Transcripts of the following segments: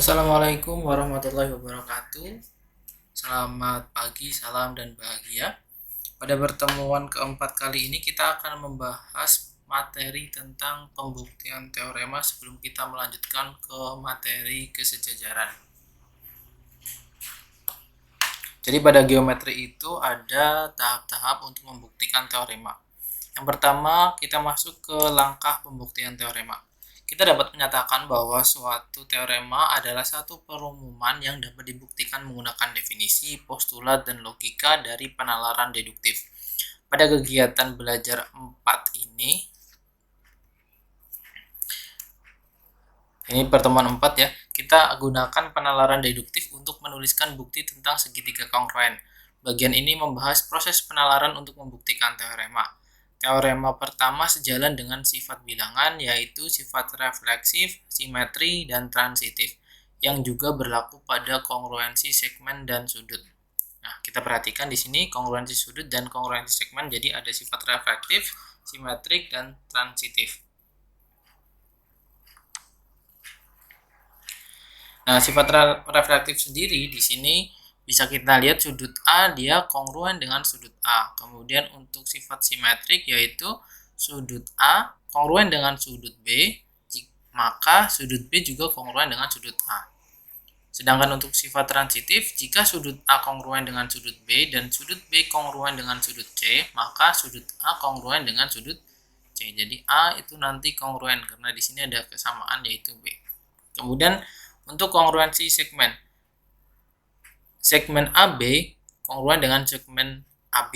Assalamualaikum warahmatullahi wabarakatuh. Selamat pagi, salam dan bahagia. Pada pertemuan keempat kali ini kita akan membahas materi tentang pembuktian teorema sebelum kita melanjutkan ke materi kesejajaran. Jadi pada geometri itu ada tahap-tahap untuk membuktikan teorema. Yang pertama kita masuk ke langkah pembuktian teorema. Kita dapat menyatakan bahwa suatu teorema adalah satu perumuman yang dapat dibuktikan menggunakan definisi, postulat, dan logika dari penalaran deduktif. Pada kegiatan belajar 4 ini pertemuan 4 ya, kita gunakan penalaran deduktif untuk menuliskan bukti tentang segitiga kongruen. Bagian ini membahas proses penalaran untuk membuktikan teorema. Teorema pertama sejalan dengan sifat bilangan, yaitu sifat refleksif, simetri, dan transitif, yang juga berlaku pada kongruensi segmen dan sudut. Nah, kita perhatikan di sini kongruensi sudut dan kongruensi segmen, jadi ada sifat reflektif, simetrik, dan transitif. Nah, sifat reflektif sendiri di sini bisa kita lihat sudut A dia kongruen dengan sudut A. Kemudian untuk sifat simetrik yaitu sudut A kongruen dengan sudut B, maka sudut B juga kongruen dengan sudut A. Sedangkan untuk sifat transitif, jika sudut A kongruen dengan sudut B dan sudut B kongruen dengan sudut C, maka sudut A kongruen dengan sudut C. Jadi A itu nanti kongruen karena di sini ada kesamaan yaitu B. Kemudian untuk kongruensi segmen AB kongruen dengan segmen AB.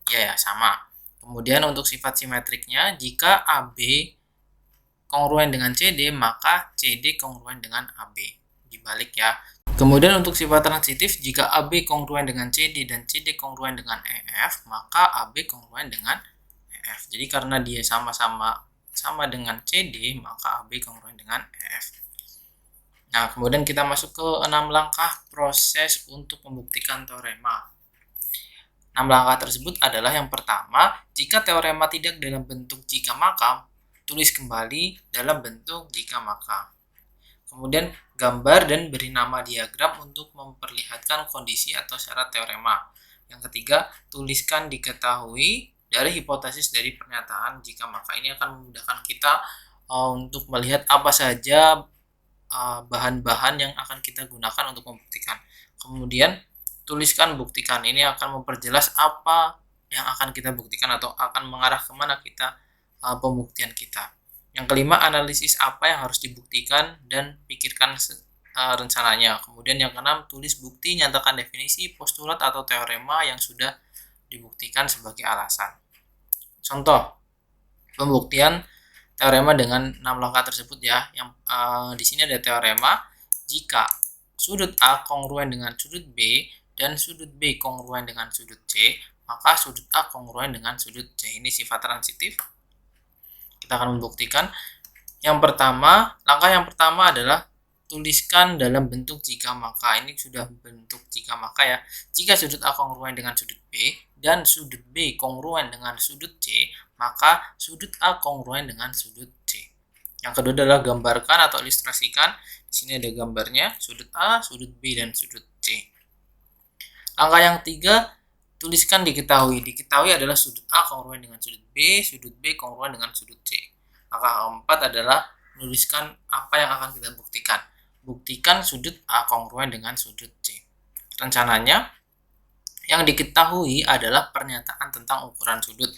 Ya, sama. Kemudian untuk sifat simetriknya, jika AB kongruen dengan CD, maka CD kongruen dengan AB. Dibalik ya. Kemudian untuk sifat transitif, jika AB kongruen dengan CD dan CD kongruen dengan EF, maka AB kongruen dengan EF. Jadi karena dia sama dengan CD, maka AB kongruen dengan EF. Nah, kemudian kita masuk ke 6 langkah proses untuk membuktikan teorema. 6 langkah tersebut adalah yang pertama, jika teorema tidak dalam bentuk jika maka, tulis kembali dalam bentuk jika maka. Kemudian gambar dan beri nama diagram untuk memperlihatkan kondisi atau syarat teorema. Yang ketiga, tuliskan diketahui dari hipotesis dari pernyataan jika maka. Ini akan memudahkan kita untuk melihat apa saja bahan-bahan yang akan kita gunakan untuk membuktikan. Kemudian tuliskan buktikan. Ini akan memperjelas apa yang akan kita buktikan atau akan mengarah kemana kita pembuktian kita. Yang kelima, analisis apa yang harus dibuktikan dan pikirkan rencananya. Kemudian yang keenam, tulis bukti, nyatakan definisi, postulat atau teorema yang sudah dibuktikan sebagai alasan. Contoh pembuktian teorema dengan 6 langkah tersebut ya. Yang di sini ada teorema jika sudut A kongruen dengan sudut B dan sudut B kongruen dengan sudut C, maka sudut A kongruen dengan sudut C. Ini sifat transitif. Kita akan membuktikan. Langkah yang pertama adalah tuliskan dalam bentuk jika maka. Ini sudah bentuk jika maka ya. Jika sudut A kongruen dengan sudut B dan sudut B kongruen dengan sudut C, maka sudut A kongruen dengan sudut C. Yang kedua adalah gambarkan atau ilustrasikan. Di sini ada gambarnya, sudut A, sudut B, dan sudut C. Langkah yang ketiga, tuliskan diketahui. Diketahui adalah sudut A kongruen dengan sudut B kongruen dengan sudut C. Langkah keempat adalah menuliskan apa yang akan kita buktikan. Buktikan sudut A kongruen dengan sudut C. Rencananya, yang diketahui adalah pernyataan tentang ukuran sudut,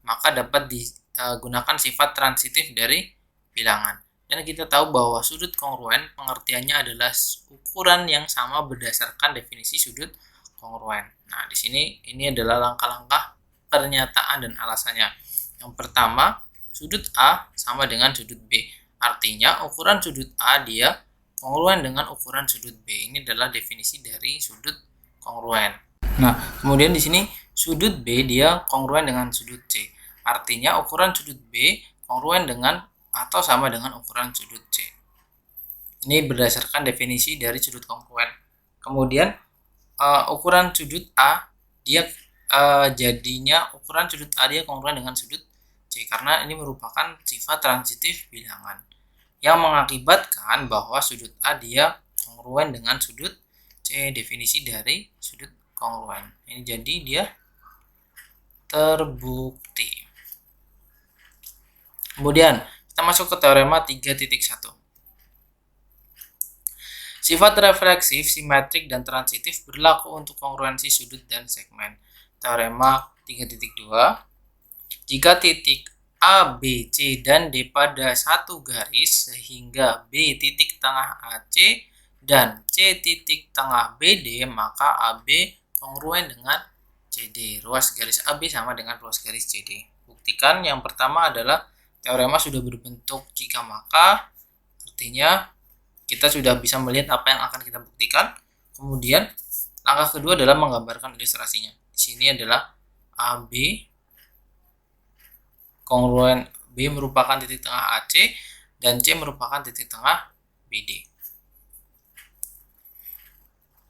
maka dapat digunakan sifat transitif dari bilangan. Dan kita tahu bahwa sudut kongruen pengertiannya adalah ukuran yang sama berdasarkan definisi sudut kongruen. Nah, di sini ini adalah langkah-langkah pernyataan dan alasannya. Yang pertama, sudut A sama dengan sudut B. Artinya ukuran sudut A dia kongruen dengan ukuran sudut B. Ini adalah definisi dari sudut kongruen. Nah, kemudian di sini sudut B dia kongruen dengan sudut C. Artinya ukuran sudut B kongruen dengan atau sama dengan ukuran sudut C. Ini berdasarkan definisi dari sudut kongruen. Kemudian ukuran sudut A dia jadinya ukuran sudut A dia kongruen dengan sudut C karena ini merupakan sifat transitif bilangan yang mengakibatkan bahwa sudut A dia kongruen dengan sudut C. Definisi dari sudut kongruen. Ini jadi dia terbukti. Kemudian kita masuk ke teorema 3.1. Sifat refleksif, simetrik, dan transitif berlaku untuk kongruensi sudut dan segmen. Teorema 3.2. Jika titik A, B, C, dan D pada satu garis, sehingga B titik tengah AC dan C titik tengah BD, maka AB kongruen dengan CD. Ruas garis AB sama dengan ruas garis CD. Buktikan yang pertama adalah teorema sudah berbentuk jika maka, artinya kita sudah bisa melihat apa yang akan kita buktikan. Kemudian langkah kedua adalah menggambarkan ilustrasinya. Di sini adalah AB kongruen, B merupakan titik tengah AC dan C merupakan titik tengah BD.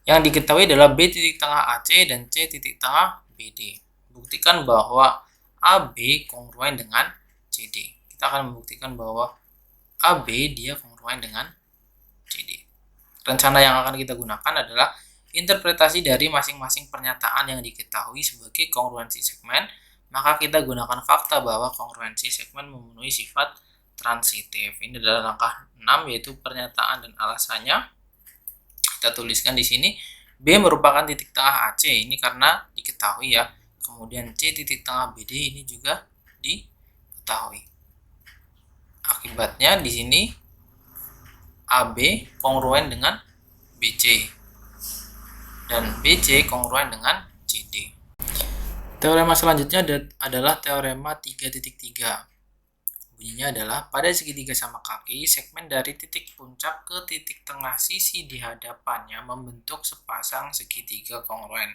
Yang diketahui adalah B titik tengah AC dan C titik tengah BD. Buktikan bahwa AB kongruen dengan CD. Kita akan membuktikan bahwa AB dia kongruen dengan CD. Rencana yang akan kita gunakan adalah interpretasi dari masing-masing pernyataan yang diketahui sebagai kongruensi segmen. Maka kita gunakan fakta bahwa kongruensi segmen memenuhi sifat transitif. Ini adalah langkah 6, yaitu pernyataan dan alasannya. Kita tuliskan di sini B merupakan titik tengah AC, ini karena diketahui ya. Kemudian C titik tengah BD ini juga diketahui. Akibatnya di sini AB kongruen dengan BC dan BC kongruen dengan CD. Teorema selanjutnya adalah teorema 3.3. Bunyinya adalah pada segitiga sama kaki, segmen dari titik puncak ke titik tengah sisi di hadapannya membentuk sepasang segitiga kongruen.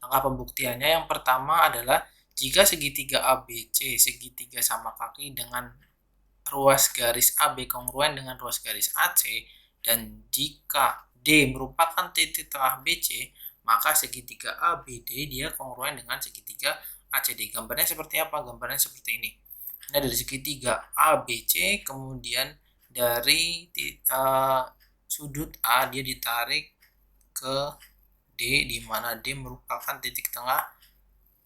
Langkah pembuktiannya yang pertama adalah jika segitiga ABC segitiga sama kaki dengan ruas garis AB kongruen dengan ruas garis AC, dan jika D merupakan titik tengah BC, maka segitiga ABD dia kongruen dengan segitiga ACD. Gambarnya seperti apa? Gambarnya seperti ini. Ini dari segitiga ABC, kemudian dari sudut A dia ditarik ke D, di mana D merupakan titik tengah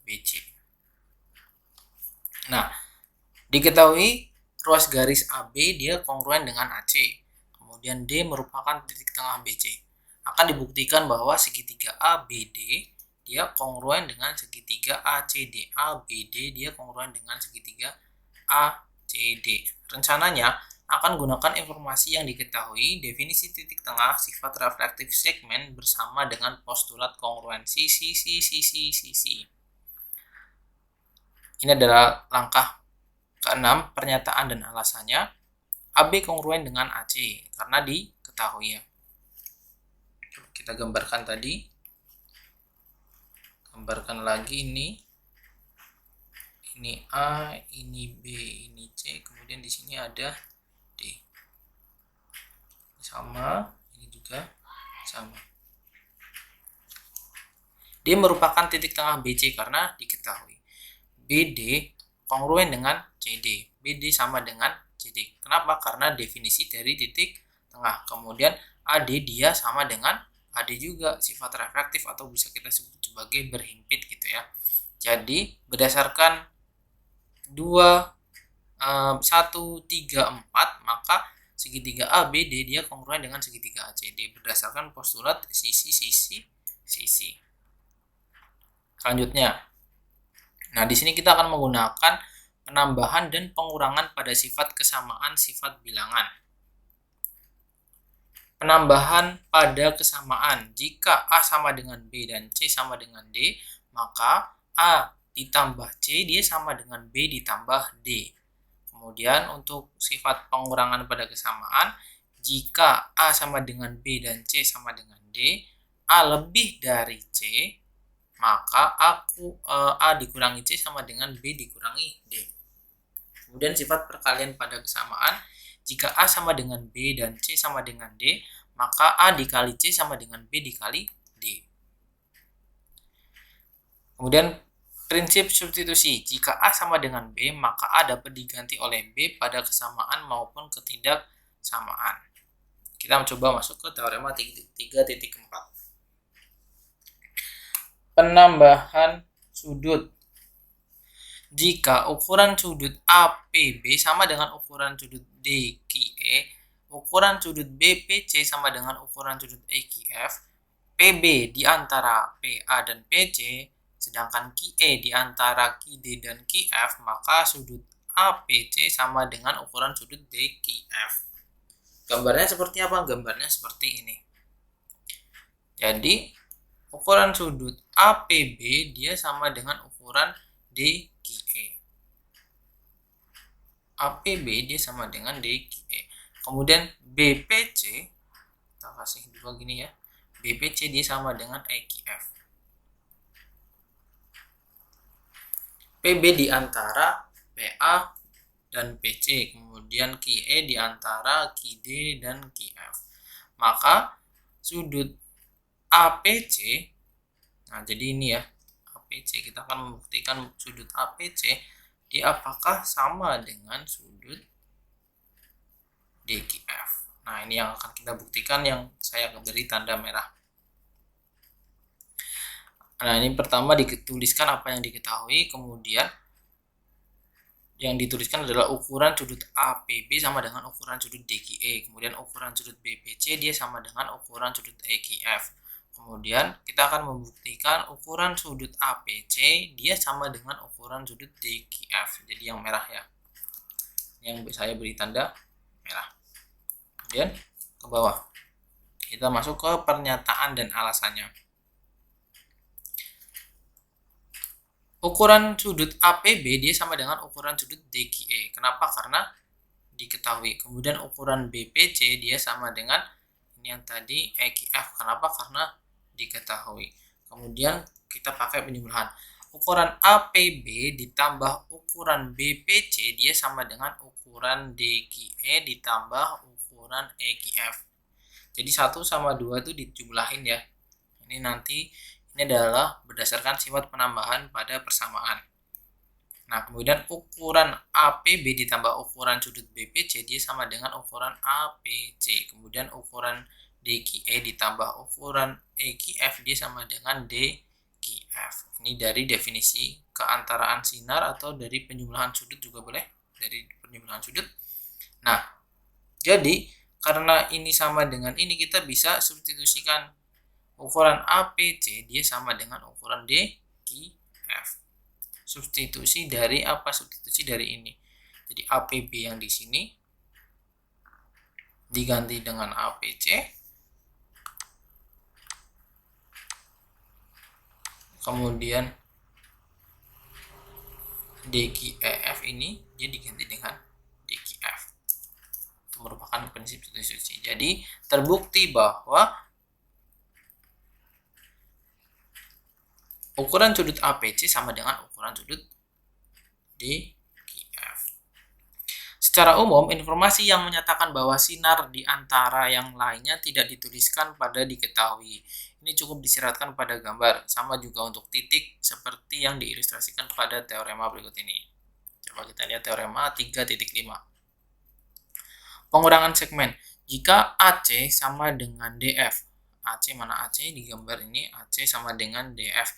BC. Nah, diketahui ruas garis AB dia kongruen dengan AC. Kemudian D merupakan titik tengah BC. Akan dibuktikan bahwa segitiga ABD dia kongruen dengan segitiga ACD. ABD dia kongruen dengan segitiga ACD. Rencananya akan gunakan informasi yang diketahui, definisi titik tengah, sifat reflektif segmen bersama dengan postulat kongruensi sisi. Ini adalah langkah ke-6, pernyataan dan alasannya. AB kongruen dengan AC karena diketahui ya. Kita gambarkan tadi. Gambarkan lagi ini. Ini A, ini B, ini C, kemudian di sini ada D. Sama, ini juga sama. D merupakan titik tengah BC karena diketahui. BD kongruen dengan CD. BD sama dengan CD. Kenapa? Karena definisi dari titik tengah. Kemudian AD dia sama dengan AD juga, sifat reflektif atau bisa kita sebut sebagai berhimpit gitu ya. Jadi berdasarkan 1, 3, 4, maka segitiga ABD dia kongruen dengan segitiga ACD berdasarkan postulat sisi. Selanjutnya, nah di sini kita akan menggunakan penambahan dan pengurangan pada sifat kesamaan sifat bilangan. Penambahan pada kesamaan, jika A sama dengan B dan C sama dengan D, maka A ditambah C dia sama dengan B ditambah D. Kemudian untuk sifat pengurangan pada kesamaan, jika A sama dengan B dan C sama dengan D, A lebih dari C, maka A dikurangi C sama dengan B dikurangi D. Kemudian sifat perkalian pada kesamaan, jika A sama dengan B dan C sama dengan D, maka A dikali C sama dengan B dikali D. Kemudian prinsip substitusi, jika A sama dengan B, maka A dapat diganti oleh B pada kesamaan maupun ketidaksamaan. Kita coba masuk ke teorema 3.4. Penambahan sudut. Jika ukuran sudut APB sama dengan ukuran sudut DQE, ukuran sudut BPC sama dengan ukuran sudut EQF, PB di antara PA dan PC, sedangkan QE di antara QD dan QF, maka sudut APC sama dengan ukuran sudut DQF. Gambarnya seperti apa? Gambarnya seperti ini. Jadi, ukuran sudut APB dia sama dengan ukuran DQE. APB dia sama dengan DQE. Kemudian BPC, kita kasih dua gini ya. BPC dia sama dengan EQF. PB di antara PA dan PC, kemudian QE di antara QD dan QF. Maka sudut APC, nah jadi ini ya, APC, kita akan membuktikan sudut APC dia apakah sama dengan sudut DQF. Nah, ini yang akan kita buktikan, yang saya beri tanda merah. Nah, ini pertama dituliskan apa yang diketahui, kemudian yang dituliskan adalah ukuran sudut APB sama dengan ukuran sudut DQE, kemudian ukuran sudut BPC dia sama dengan ukuran sudut EQF. Kemudian kita akan membuktikan ukuran sudut APC dia sama dengan ukuran sudut DQF. Jadi yang merah ya, yang saya beri tanda merah. Kemudian ke bawah kita masuk ke pernyataan dan alasannya. Ukuran sudut APB dia sama dengan ukuran sudut DQE. Kenapa? Karena diketahui. Kemudian ukuran BPC dia sama dengan ini yang tadi EQF. Kenapa? Karena diketahui. Kemudian kita pakai penjumlahan. Ukuran APB ditambah ukuran BPC dia sama dengan ukuran DQE ditambah ukuran EQF. Jadi 1 sama 2 itu dijumlahin ya. Ini nanti ini adalah berdasarkan sifat penambahan pada persamaan. Nah, kemudian ukuran APB ditambah ukuran sudut BPC dia sama dengan ukuran APC. Kemudian ukuran DQE ditambah ukuran EQF dia sama dengan DQF. Ini dari definisi keantaraan sinar atau dari penjumlahan sudut juga boleh, dari penjumlahan sudut. Nah, jadi karena ini sama dengan ini, kita bisa substitusikan ukuran APC dia sama dengan ukuran DQF. Substitusi dari apa? Substitusi dari ini. Jadi APB yang di sini diganti dengan APC. Kemudian DQEF ini dia diganti dengan DQF. Itu merupakan prinsip substitusi. Jadi terbukti bahwa ukuran sudut APC sama dengan ukuran sudut DQF. Secara umum, informasi yang menyatakan bahwa sinar di antara yang lainnya tidak dituliskan pada diketahui. Ini cukup disyaratkan pada gambar, sama juga untuk titik seperti yang diilustrasikan pada teorema berikut ini. Coba kita lihat teorema 3.5. Pengurangan segmen. Jika AC sama dengan DF, AC mana AC? Di gambar ini AC sama dengan DF.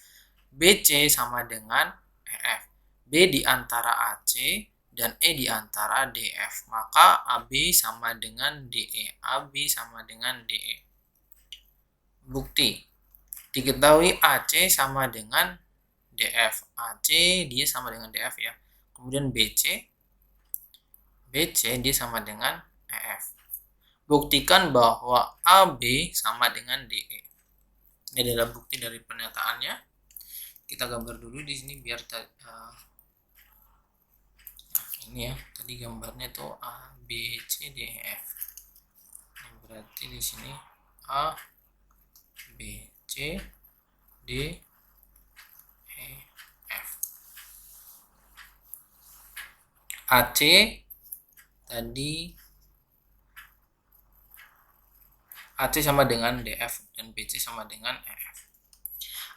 BC sama dengan EF. B di antara AC dan E di antara DF. Maka AB sama dengan DE. AB sama dengan DE. Bukti. Diketahui AC sama dengan DF. AC dia sama dengan DF ya. Kemudian BC. BC dia sama dengan EF. Buktikan bahwa AB sama dengan DE. Ini adalah bukti dari pernyataannya. Kita gambar dulu di sini biar nah, ini ya, tadi gambarnya itu A, B, C, D, E, F. Ini berarti di sini A, B, C, D, E, F. AC tadi AC sama dengan DF dan BC sama dengan EF.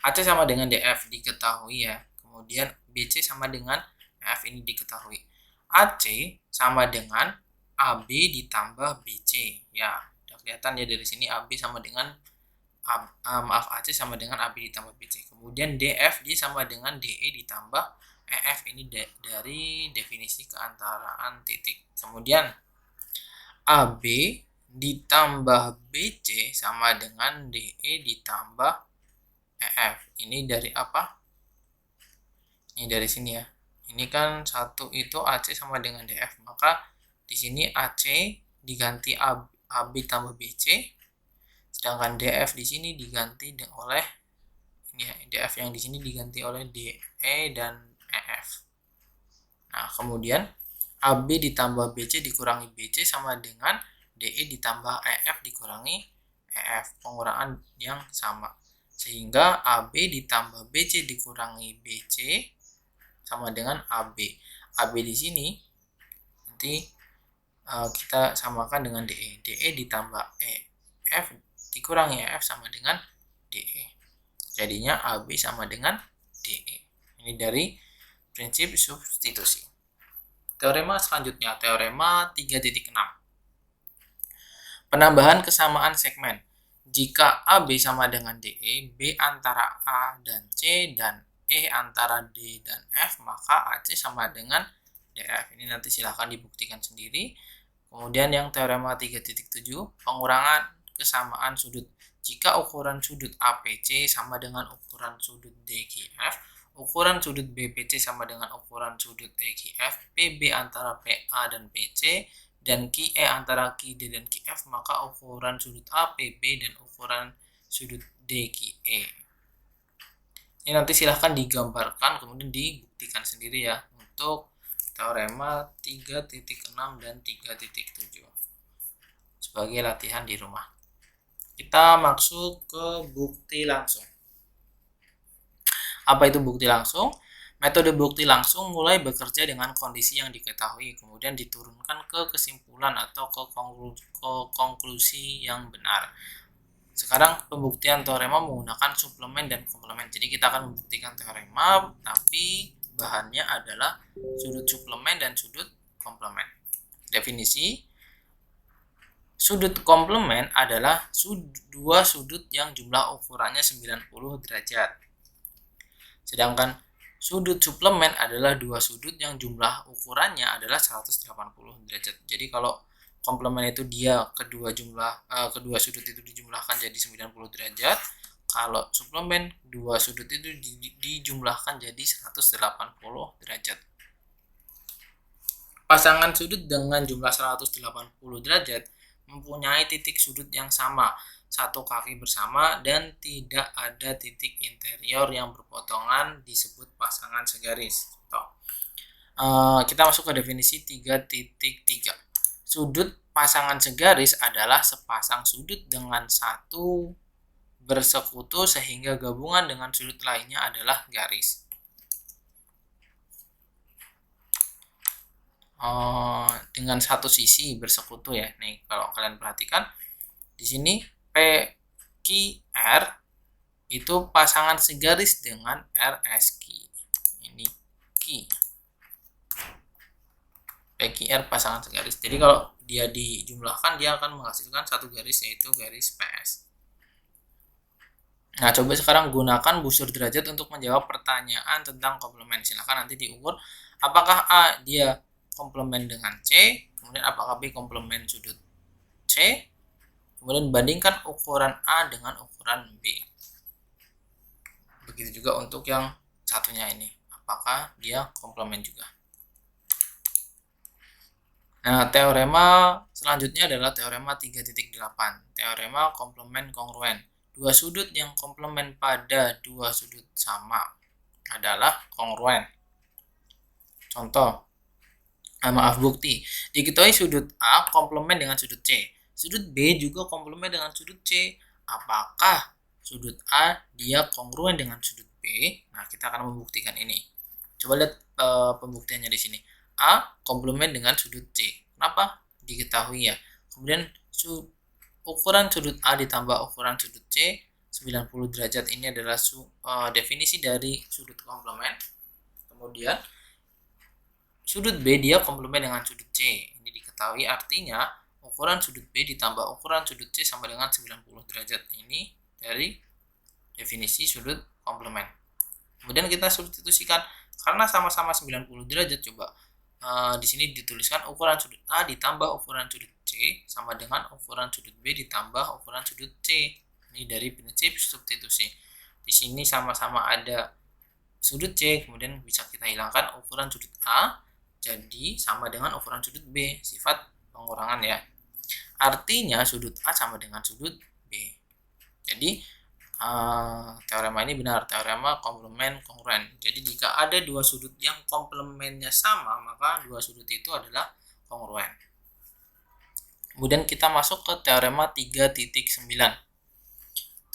AC sama dengan DF diketahui ya. Kemudian BC sama dengan EF ini diketahui. AC sama dengan AB ditambah BC ya. kelihatan ya dari sini AB sama dengan AC sama dengan AB ditambah BC. Kemudian DF dia sama dengan DE ditambah EF, ini dari definisi keantaraan titik. Kemudian AB ditambah BC sama dengan DE ditambah EF. Ini dari apa? Ini dari sini ya. Ini kan satu itu AC sama dengan DF, maka di sini AC diganti AB tambah BC, sedangkan DF di sini diganti oleh ini ya, DF yang di sini diganti oleh DE dan EF. Nah, kemudian AB ditambah BC dikurangi BC sama dengan DE ditambah EF dikurangi EF, pengurangan yang sama. Sehingga AB ditambah BC dikurangi BC sama dengan AB. AB di sini nanti kita samakan dengan DE. DE ditambah EF dikurangi EF sama dengan DE. Jadinya AB sama dengan DE. Ini dari prinsip substitusi. Teorema selanjutnya, teorema 3.6. Penambahan kesamaan segmen. Jika AB sama dengan DE, B antara A dan C, dan E antara D dan F, maka AC sama dengan DF. Ini nanti silahkan dibuktikan sendiri. Kemudian yang teorema 3.7, pengurangan kesamaan sudut. Jika ukuran sudut APC sama dengan ukuran sudut DQF, ukuran sudut BPC sama dengan ukuran sudut EQF, PB antara PA dan PC, dan QE antara QD dan QF, maka ukuran sudut APB dan ukuran sudut DQE. Ini nanti silahkan digambarkan, kemudian dibuktikan sendiri ya, untuk teorema 3.6 dan 3.7 sebagai latihan di rumah. Kita masuk ke bukti langsung. Apa itu bukti langsung? Metode bukti langsung mulai bekerja dengan kondisi yang diketahui, kemudian diturunkan ke kesimpulan atau ke konklusi yang benar. Sekarang pembuktian teorema menggunakan suplemen dan komplemen. Jadi kita akan membuktikan teorema, tapi bahannya adalah sudut suplemen dan sudut komplemen. Definisi: sudut komplemen adalah dua sudut yang jumlah ukurannya 90 derajat. Sedangkan sudut suplemen adalah dua sudut yang jumlah ukurannya adalah 180 derajat. Jadi kalau komplemen itu dia kedua sudut itu dijumlahkan jadi 90 derajat. Kalau suplemen dua sudut itu dijumlahkan jadi 180 derajat. Pasangan sudut dengan jumlah 180 derajat mempunyai titik sudut yang sama, satu kaki bersama, dan tidak ada titik interior yang berpotongan, disebut pasangan segaris. Kita masuk ke definisi 3.3. Sudut pasangan segaris adalah sepasang sudut dengan satu bersekutu sehingga gabungan dengan sudut lainnya adalah garis. Dengan satu sisi bersekutu ya. Nih kalau kalian perhatikan di sini PQR itu pasangan segaris dengan RSQ. Ini Q. PQR pasangan segaris. Jadi kalau dia dijumlahkan dia akan menghasilkan satu garis, yaitu garis PS. Nah, coba sekarang gunakan busur derajat untuk menjawab pertanyaan tentang komplemen. Silahkan nanti diukur apakah A dia komplemen dengan C, kemudian apakah B komplemen sudut C, kemudian bandingkan ukuran A dengan ukuran B. Begitu juga untuk yang satunya ini, apakah dia komplemen juga. Nah, teorema selanjutnya adalah teorema 3.8, teorema komplemen kongruen. Dua sudut yang komplemen pada dua sudut sama adalah kongruen. Contoh, bukti. Diketahui sudut A komplemen dengan sudut C. Sudut B juga komplemen dengan sudut C. Apakah sudut A dia kongruen dengan sudut B? Nah, kita akan membuktikan ini. Coba lihat pembuktiannya di sini. A komplemen dengan sudut C. Kenapa? Diketahui ya. Kemudian ukuran sudut A ditambah ukuran sudut C 90 derajat ini adalah definisi dari sudut komplemen. Kemudian sudut B dia komplemen dengan sudut C. Ini diketahui, artinya ukuran sudut B ditambah ukuran sudut C sama dengan 90 derajat. Ini dari definisi sudut komplement. Kemudian kita substitusikan karena sama-sama 90 derajat, coba di sini dituliskan ukuran sudut A ditambah ukuran sudut C sama dengan ukuran sudut B ditambah ukuran sudut C. Ini dari prinsip substitusi. Di sini sama-sama ada sudut C, kemudian bisa kita hilangkan ukuran sudut A, jadi sama dengan ukuran sudut B, sifat pengurangan ya. Artinya sudut A sama dengan sudut B. Jadi teorema ini benar, teorema komplement kongruen. Jadi jika ada dua sudut yang komplemennya sama, maka dua sudut itu adalah kongruen. Kemudian kita masuk ke teorema 3.9.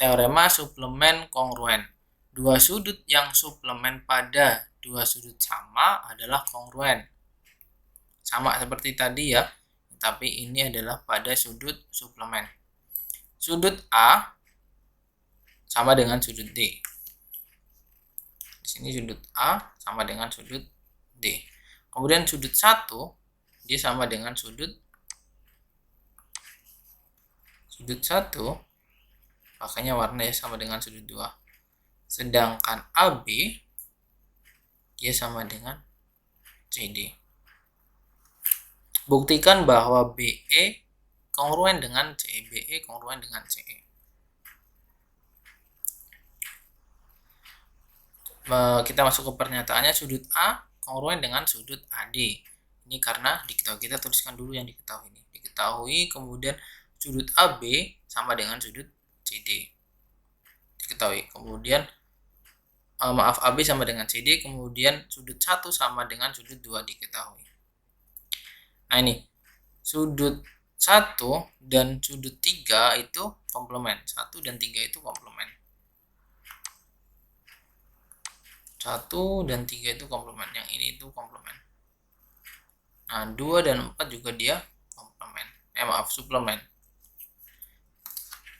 Teorema suplemen kongruen. Dua sudut yang suplemen pada dua sudut sama adalah kongruen. Sama seperti tadi ya, tapi ini adalah pada sudut suplemen. Sudut A sama dengan sudut D. Di sini sudut A sama dengan sudut D. Kemudian sudut 1 dia sama dengan sudut 1, makanya warnanya sama dengan sudut 2. Sedangkan AB dia sama dengan CD. Buktikan bahwa BE kongruen dengan CE. BE kongruen dengan CE. Kita masuk ke pernyataannya, sudut A kongruen dengan sudut AD. Ini karena diketahui, kita tuliskan dulu yang diketahui ini. Diketahui, kemudian sudut AB sama dengan sudut CD. Diketahui. Kemudian AB sama dengan CD, kemudian sudut 1 sama dengan sudut 2 diketahui. Nah ini, sudut 1 dan sudut 3 itu komplement. 1 dan 3 itu komplement. 1 dan 3 itu komplement. Yang ini itu komplement. Nah, 2 dan 4 juga dia komplement. Suplemen.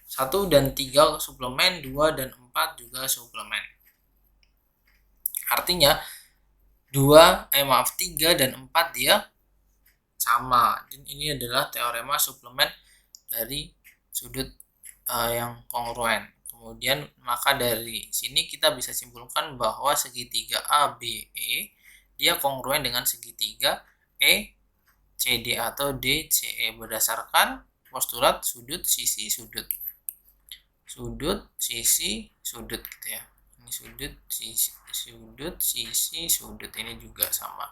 1 dan 3 suplemen, 2 dan 4 juga suplemen. Artinya 3 dan 4 dia sama. Dan ini adalah teorema suplemen dari sudut yang kongruen. Kemudian maka dari sini kita bisa simpulkan bahwa segitiga ABE dia kongruen dengan segitiga ECD atau DCE berdasarkan postulat sudut sisi sudut. Sudut sisi sudut gitu ya. Ini sudut sisi sudut ini juga sama.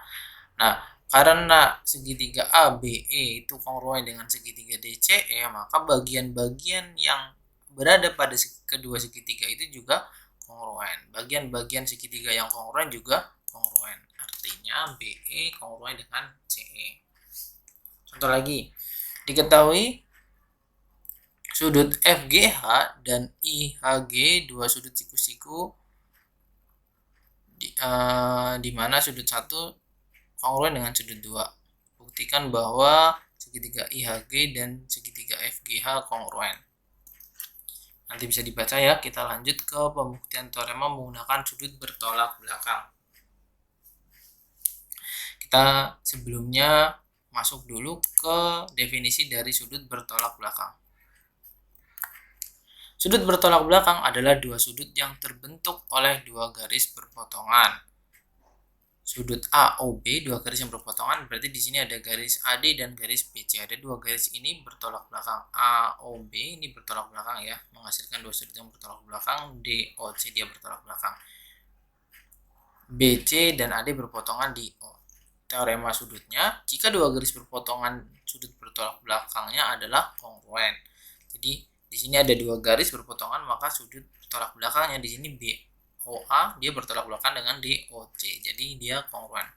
Nah, karena segitiga ABE itu kongruen dengan segitiga DCE, maka bagian-bagian yang berada pada kedua segitiga itu juga kongruen. Bagian-bagian segitiga yang kongruen juga kongruen. Artinya BE kongruen dengan CE. Contoh lagi, diketahui sudut FGH dan IHG dua sudut siku-siku di mana sudut 1 kongruen dengan sudut 2. Buktikan bahwa segitiga IHG dan segitiga FGH kongruen. Nanti bisa dibaca ya. Kita lanjut ke pembuktian teorema menggunakan sudut bertolak belakang. Kita sebelumnya masuk dulu ke definisi dari sudut bertolak belakang. Sudut bertolak belakang adalah dua sudut yang terbentuk oleh dua garis berpotongan. Sudut AOB, dua garis yang berpotongan, berarti di sini ada garis AD dan garis BC. Ada dua garis ini bertolak belakang. AOB ini bertolak belakang ya, menghasilkan dua sudut yang bertolak belakang. DOC dia bertolak belakang. BC dan AD berpotongan di O. Teorema sudutnya, jika dua garis berpotongan sudut bertolak belakangnya adalah kongruen. Jadi di sini ada dua garis berpotongan, maka sudut bertolak belakangnya di sini BOA dia bertolak belakang dengan DOC. Jadi dia kongruen.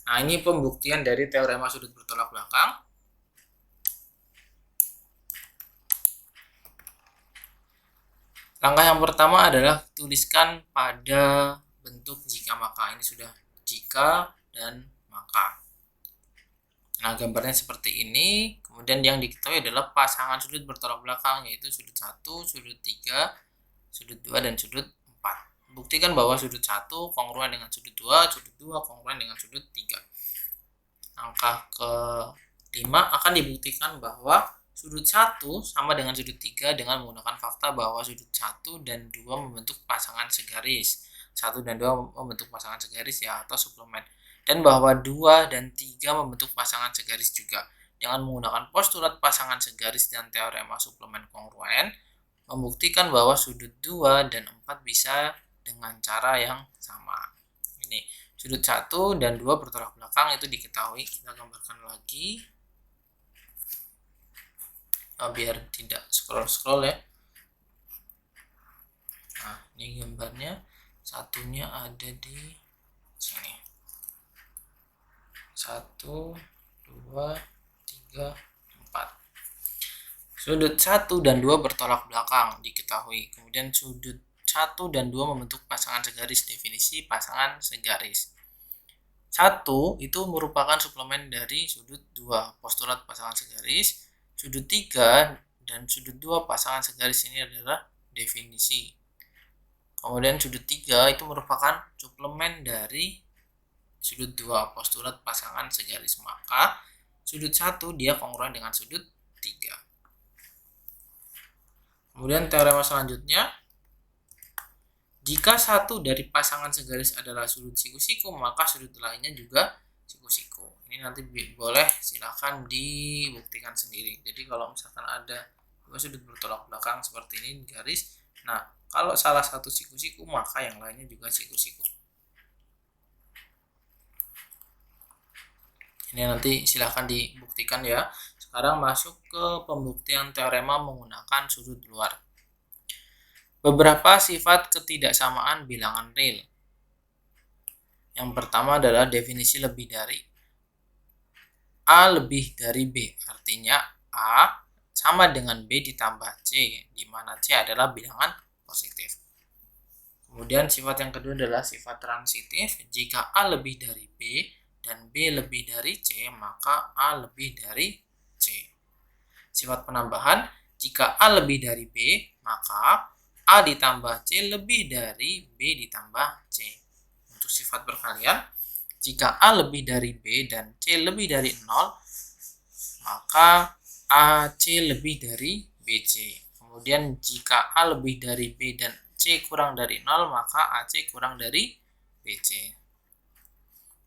Nah, ini pembuktian dari teorema sudut bertolak belakang. Langkah yang pertama adalah tuliskan pada bentuk jika maka. Ini sudah jika dan maka. Nah, gambarnya seperti ini. Kemudian yang diketahui adalah pasangan sudut bertolak belakang, yaitu sudut 1, sudut 3, sudut 2, dan sudut 4. Buktikan bahwa sudut 1 kongruen dengan sudut 2 kongruen dengan sudut 3. Langkah 5 akan dibuktikan bahwa sudut 1 sama dengan sudut 3 dengan menggunakan fakta bahwa sudut 1 dan 2 membentuk pasangan segaris. 1 dan 2 membentuk pasangan segaris ya, atau suplemen. Dan bahwa 2 dan 3 membentuk pasangan segaris juga. Dengan menggunakan postulat pasangan segaris dan teorema suplemen kongruen, membuktikan bahwa sudut 2 dan 4 bisa dengan cara yang sama. Ini sudut 1 dan 2 bertolak belakang itu diketahui. Kita gambarkan lagi biar tidak scroll ya. Nah, ini gambarnya, satunya ada di sini. 1, 2, 3, 4. Sudut 1 dan 2 bertolak belakang diketahui. Kemudian sudut 1 dan 2 membentuk pasangan segaris. Definisi pasangan segaris. 1 itu merupakan suplemen dari sudut 2. Postulat pasangan segaris. Sudut 3 dan sudut 2 pasangan segaris ini adalah definisi. Kemudian sudut 3 itu merupakan suplemen dari sudut 2. Postulat pasangan segaris. Maka sudut 1 dia kongruen dengan sudut 3. Kemudian teorema selanjutnya, jika satu dari pasangan segaris adalah sudut siku-siku, maka sudut lainnya juga siku-siku. Ini nanti boleh silahkan dibuktikan sendiri. Jadi kalau misalkan ada dua sudut bertolak belakang seperti ini garis, nah kalau salah satu siku-siku maka yang lainnya juga siku-siku. Ini nanti silahkan dibuktikan ya. Sekarang masuk ke pembuktian teorema menggunakan sudut luar. Beberapa sifat ketidaksamaan bilangan real. Yang pertama adalah definisi lebih dari. A lebih dari B, artinya A sama dengan B ditambah C, di mana C adalah bilangan positif. Kemudian sifat yang kedua adalah sifat transitif. Jika A lebih dari B dan B lebih dari C, maka A lebih dari C. Sifat penambahan, jika A lebih dari B, maka A ditambah C lebih dari B ditambah C. Untuk sifat perkalian, jika A lebih dari B dan C lebih dari 0, maka AC lebih dari BC. Kemudian jika A lebih dari B dan C kurang dari 0, maka AC kurang dari BC.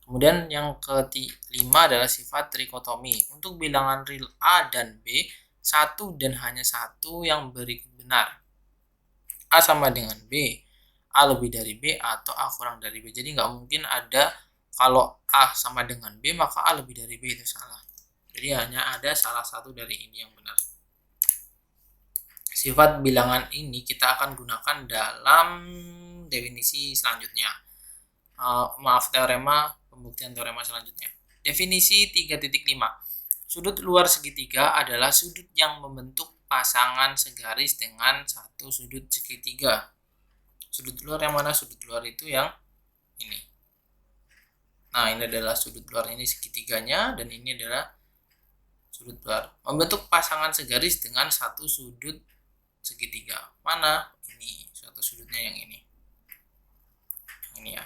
Kemudian yang kelima adalah sifat trikotomi. Untuk bilangan real A dan B, satu dan hanya satu yang berikut benar. A sama dengan B, A lebih dari B, atau A kurang dari B. Jadi nggak mungkin ada kalau A sama dengan B, maka A lebih dari B, itu salah. Jadi hanya ada salah satu dari ini yang benar. Sifat bilangan ini kita akan gunakan dalam definisi selanjutnya. Teorema, pembuktian teorema selanjutnya. Definisi 3.5. Sudut luar segitiga adalah sudut yang membentuk pasangan segaris dengan satu sudut segitiga. Sudut luar yang mana? Sudut luar itu yang ini. Nah, ini adalah sudut luar, ini segitiganya, dan ini adalah sudut luar. Membentuk pasangan segaris dengan satu sudut segitiga. Mana? Ini, satu sudutnya yang ini. Ini ya.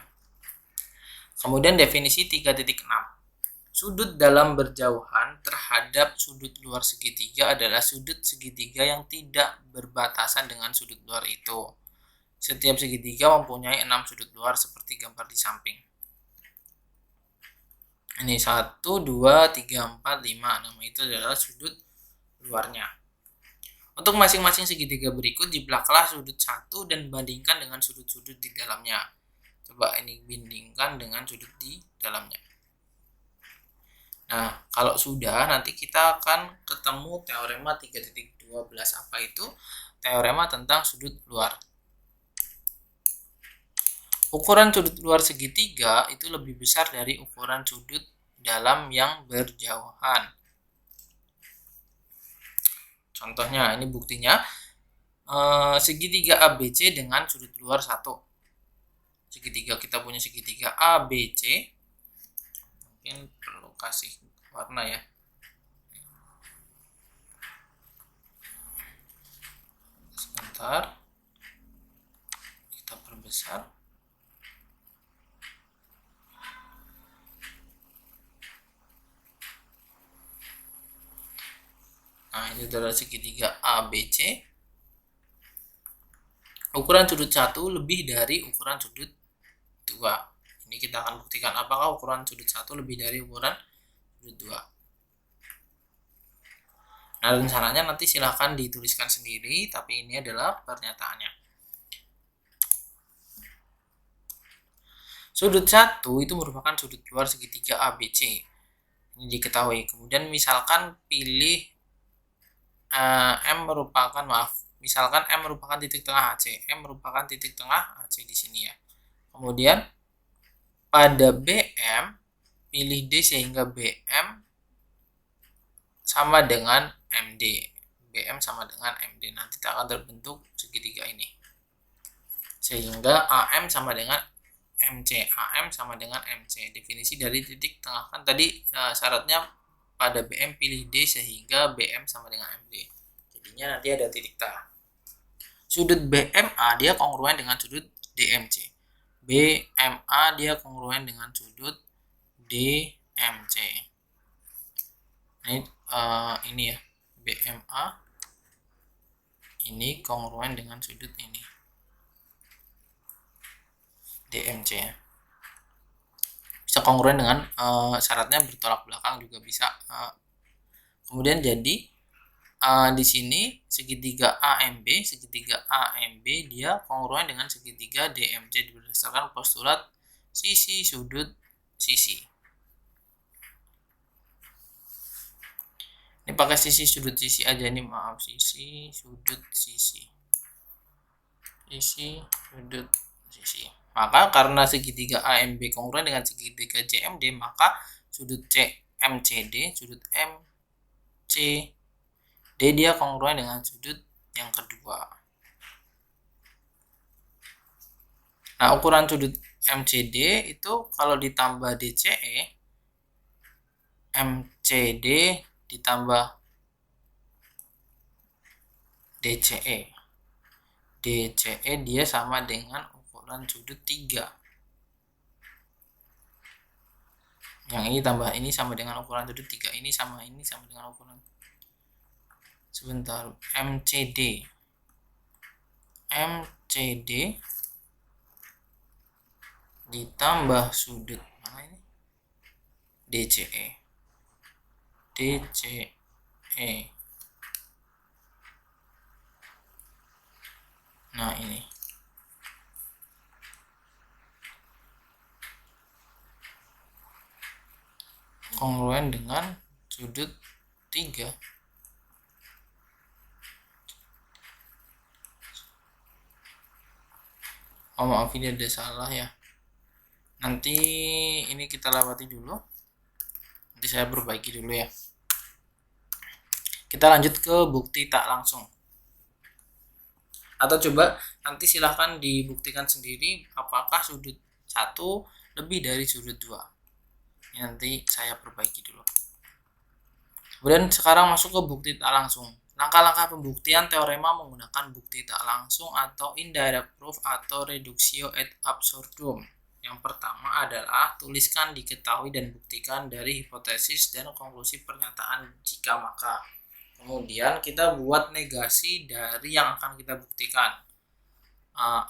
Kemudian definisi 3.6. Sudut dalam berjauhan terhadap sudut luar segitiga adalah sudut segitiga yang tidak berbatasan dengan sudut luar itu. Setiap segitiga mempunyai 6 sudut luar seperti gambar di samping. Ini 1, 2, 3, 4, 5. Nama itu adalah sudut luarnya. Untuk masing-masing segitiga berikut, dibelaklah sudut 1 dan bandingkan dengan sudut-sudut di dalamnya. Coba ini bandingkan dengan sudut di dalamnya. Nah, kalau sudah, nanti kita akan ketemu teorema 3.12. Apa itu? Teorema tentang sudut luar. Ukuran sudut luar segitiga itu lebih besar dari ukuran sudut dalam yang berjauhan. Contohnya, ini buktinya. Segitiga ABC dengan sudut luar 1. Segitiga, kita punya segitiga ABC. Mungkin perlu kasih warna ya. Sebentar. Kita perbesar. itu adalah segitiga ABC. Ukuran sudut 1 lebih dari ukuran sudut 2. Ini kita akan buktikan apakah ukuran sudut 1 lebih dari ukuran sudut 2. Nah, rencananya nanti silahkan dituliskan sendiri, tapi ini adalah pernyataannya. Sudut 1 itu merupakan sudut luar segitiga ABC. Ini diketahui. Kemudian misalkan pilih misalkan M merupakan titik tengah AC. M merupakan titik tengah AC di sini ya. Kemudian pada BM, pilih D sehingga BM sama dengan MD. BM sama dengan MD. Nanti akan terbentuk segitiga ini. Sehingga AM sama dengan MC. AM sama dengan MC. Definisi dari titik tengah kan tadi syaratnya pada BM pilih D sehingga BM sama dengan MD. Jadinya nanti ada titik tengah. Sudut BMA dia kongruen dengan sudut DMC. BMA dia kongruen dengan sudut DMC. Ini ya, BMA ini kongruen dengan sudut ini DMC ya. Bisa kongruen dengan syaratnya bertolak belakang juga bisa. Kemudian jadi di sini segitiga AMB dia kongruen dengan segitiga DMC berdasarkan postulat sisi sudut sisi. Ini pakai sisi sudut sisi aja nih, maaf, sisi sudut sisi. Sisi sudut sisi. Maka karena segitiga AMB kongruen dengan segitiga CMD, maka sudut CMCD, sudut MC D dia kongruen dengan sudut yang kedua. Nah, ukuran sudut MCD itu kalau ditambah DCE, MCD ditambah DCE. DCE dia sama dengan ukuran sudut 3. Yang ini tambah ini sama dengan ukuran sudut 3. Ini sama dengan ukuran. Sebentar, MCD ditambah sudut mana ini? DCE. Nah, ini. Kongruen dengan sudut 3. Oh, maaf, ini ada salah ya. Nanti ini kita lewati dulu. Nanti saya perbaiki dulu ya. Kita lanjut ke bukti tak langsung. Atau coba nanti silahkan dibuktikan sendiri apakah sudut 1 lebih dari sudut 2. Ini nanti saya perbaiki dulu. Kemudian sekarang masuk ke bukti tak langsung. Langkah-langkah pembuktian teorema menggunakan bukti tak langsung atau indirect proof atau reductio ad absurdum. Yang pertama adalah tuliskan, diketahui, dan buktikan dari hipotesis dan konklusi pernyataan jika maka. Kemudian kita buat negasi dari yang akan kita buktikan.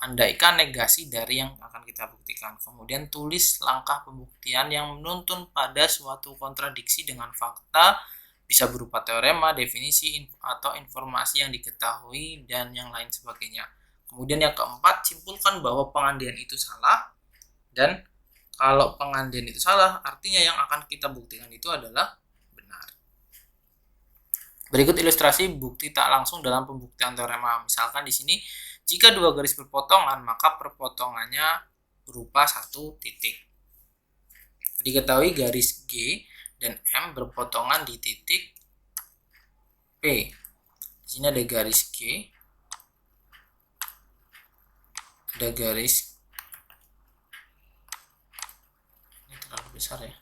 Andaikan negasi dari yang akan kita buktikan. Kemudian tulis langkah pembuktian yang menuntun pada suatu kontradiksi dengan fakta, bisa berupa teorema, definisi, atau informasi yang diketahui, dan yang lain sebagainya. Kemudian yang keempat, simpulkan bahwa pengandian itu salah, dan kalau pengandian itu salah, artinya yang akan kita buktikan itu adalah benar. Berikut ilustrasi bukti tak langsung dalam pembuktian teorema. Misalkan di sini, jika dua garis berpotongan, maka perpotongannya berupa satu titik. Diketahui garis G dan M berpotongan di titik P. Di sini ada garis G, ada garis, ini terlalu besar ya.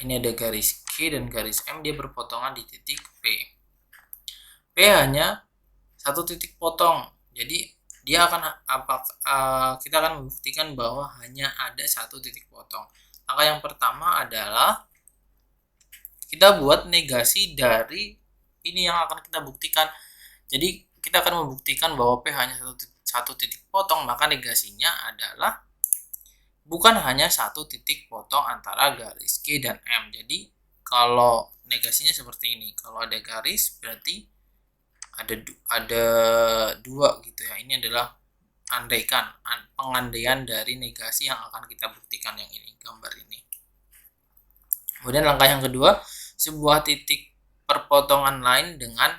Ini ada garis G dan garis M, dia berpotongan di titik P. P hanya satu titik potong, jadi dia kita akan membuktikan bahwa hanya ada satu titik potong. Langkah yang pertama adalah kita buat negasi dari ini yang akan kita buktikan. Jadi kita akan membuktikan bahwa P hanya satu titik potong, maka negasinya adalah bukan hanya satu titik potong antara garis G dan M. Jadi kalau negasinya seperti ini, kalau ada garis berarti ada dua gitu ya. Ini adalah pengandaian dari negasi yang akan kita buktikan, yang ini, gambar ini. Kemudian langkah yang kedua, sebuah titik perpotongan lain dengan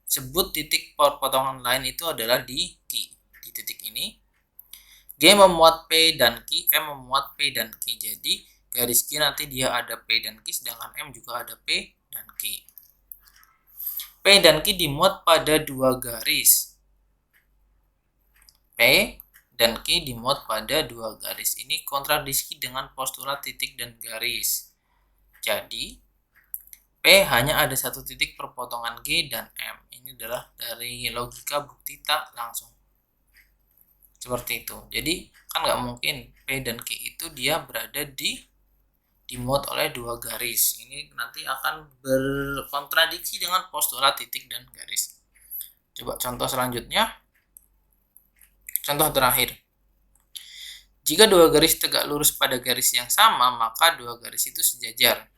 sebut titik perpotongan lain itu adalah di Q. Di titik ini G memuat P dan Q, M memuat P dan Q. Jadi garis Q nanti dia ada P dan Q, sedangkan M juga ada P dan Q. P dan Q dimuat pada dua garis. P dan Q dimuat pada dua garis. Ini kontradiksi dengan postulat titik dan garis. Jadi P hanya ada satu titik perpotongan G dan M. Ini adalah dari logika bukti tak langsung. Seperti itu. Jadi kan nggak mungkin P dan Q itu dia berada dimuat oleh dua garis. Ini nanti akan berkontradiksi dengan postulat titik dan garis. Coba contoh selanjutnya. Contoh terakhir. Jika dua garis tegak lurus pada garis yang sama, maka dua garis itu sejajar.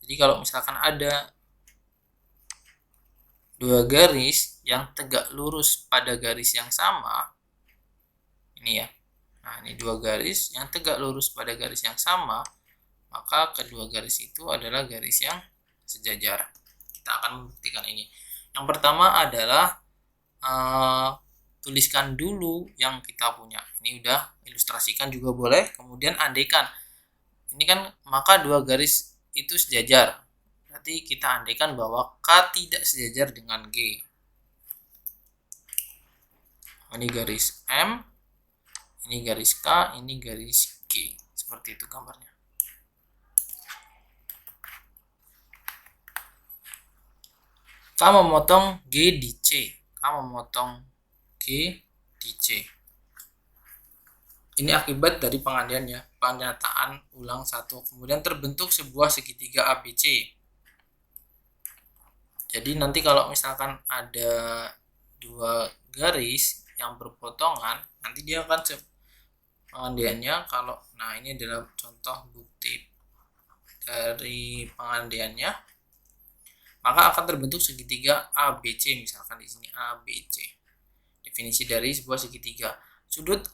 Jadi kalau misalkan ada dua garis yang tegak lurus pada garis yang sama, ini ya. Nah, ini dua garis yang tegak lurus pada garis yang sama, maka kedua garis itu adalah garis yang sejajar. Kita akan membuktikan ini. Yang pertama adalah tuliskan dulu yang kita punya. Ini udah, ilustrasikan juga boleh. Kemudian andaikan. Ini kan maka dua garis itu sejajar. Berarti kita andaikan bahwa K tidak sejajar dengan G. Ini garis M, ini garis K, ini garis G. Seperti itu gambarnya. K memotong G di C. K memotong G di C. Ini akibat dari penyataan ulang 1. Kemudian terbentuk sebuah segitiga ABC. Jadi nanti kalau misalkan ada dua garis yang berpotongan, nanti dia akan pengandaiannya kalau, nah ini adalah contoh bukti dari pengandaiannya, maka akan terbentuk segitiga ABC. Misalkan di sini ABC. Definisi dari sebuah segitiga, sudut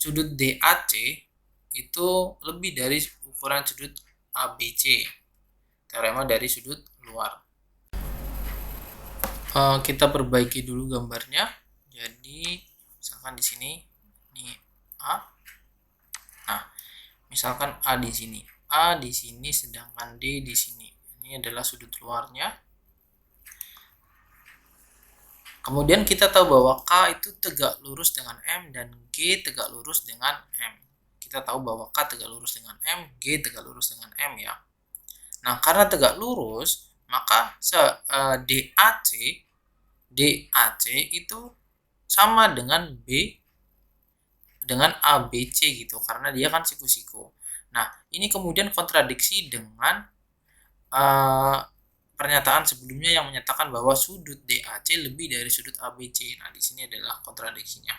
sudut DAC itu lebih dari ukuran sudut ABC. Teorema dari sudut luar. Kita perbaiki dulu gambarnya. Jadi misalkan di sini ini A. Nah, misalkan A di sini, sedangkan D di sini. Ini adalah sudut luarnya. Kemudian kita tahu bahwa K itu tegak lurus dengan M dan G tegak lurus dengan M. Kita tahu bahwa K tegak lurus dengan M, G tegak lurus dengan M ya. Nah, karena tegak lurus, maka DAC itu sama dengan ABC gitu, karena dia kan siku-siku. Nah, ini kemudian kontradiksi dengan pernyataan sebelumnya yang menyatakan bahwa sudut DAC lebih dari sudut ABC. Nah, di sini adalah kontradiksinya.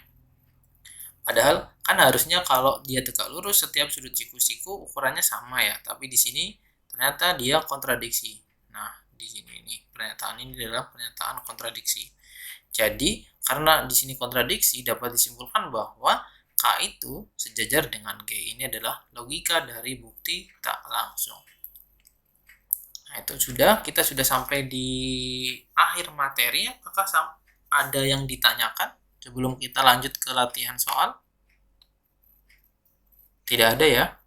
Padahal kan harusnya kalau dia tegak lurus, setiap sudut siku-siku ukurannya sama ya, tapi di sini ternyata dia kontradiksi. Nah, di sini ini pernyataan ini adalah pernyataan kontradiksi. Jadi, karena di sini kontradiksi, dapat disimpulkan bahwa K itu sejajar dengan G. Ini adalah logika dari bukti tak langsung. Nah, itu sudah, kita sudah sampai di akhir materi. Apakah ada yang ditanyakan sebelum kita lanjut ke latihan soal? Tidak ada ya?